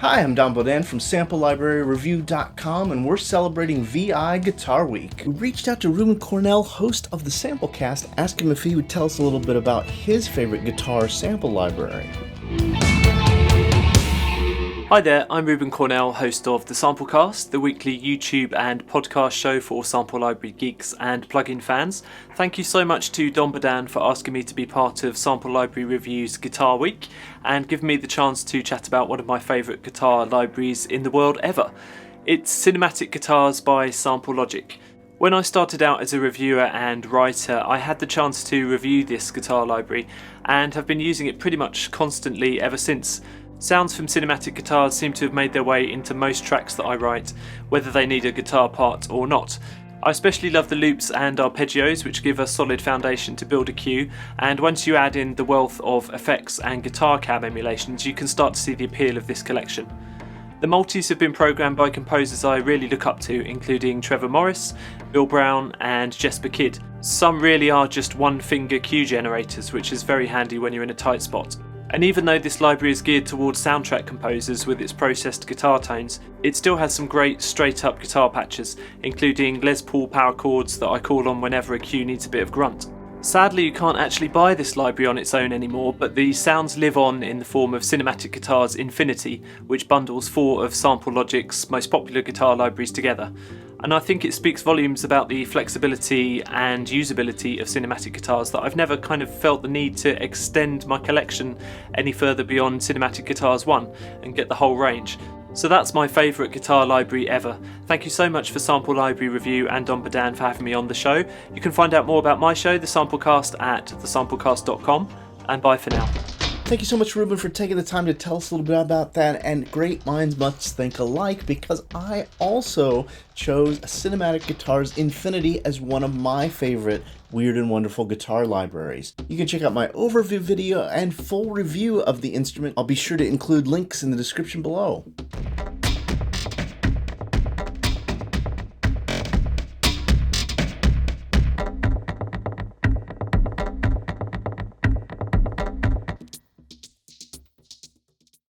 Hi, I'm Don Bodan from SampleLibraryReview.com, and we're celebrating VI Guitar Week. We reached out to Reuben Cornell, host of the Samplecast, asked him if he would tell us a little bit about his favorite guitar sample library. Hi there, I'm Reuben Cornell, host of the Samplecast, the weekly YouTube and podcast show for sample library geeks and plugin fans. Thank you so much to Don Bodan for asking me to be part of Sample Library Review's Guitar Week and giving me the chance to chat about one of my favourite guitar libraries in the world ever. It's Cinematic Guitars by Sample Logic. When I started out as a reviewer and writer, I had the chance to review this guitar library and have been using it pretty much constantly ever since. Sounds from cinematic guitars seem to have made their way into most tracks that I write, whether they need a guitar part or not. I especially love the loops and arpeggios, which give a solid foundation to build a cue, and once you add in the wealth of effects and guitar cam emulations, you can start to see the appeal of this collection. The multis have been programmed by composers I really look up to, including Trevor Morris, Bill Brown and Jesper Kidd. Some really are just one-finger cue generators, which is very handy when you're in a tight spot. And even though this library is geared towards soundtrack composers with its processed guitar tones, it still has some great straight-up guitar patches, including Les Paul power chords that I call on whenever a cue needs a bit of grunt. Sadly, you can't actually buy this library on its own anymore, but the sounds live on in the form of Cinematic Guitars Infinity, which bundles 4 of Sample Logic's most popular guitar libraries together. And I think it speaks volumes about the flexibility and usability of cinematic guitars that I've never kind of felt the need to extend my collection any further beyond Cinematic Guitars 1 and get the whole range. So that's my favourite guitar library ever. Thank you so much for Sample Library Review and Don Bodan for having me on the show. You can find out more about my show, The Samplecast, at thesamplecast.com, and bye for now. Thank you so much, Reuben, for taking the time to tell us a little bit about that, and great minds must think alike, because I also chose Cinematic Guitars Infinity as one of my favorite weird and wonderful guitar libraries. You can check out my overview video and full review of the instrument. I'll be sure to include links in the description below.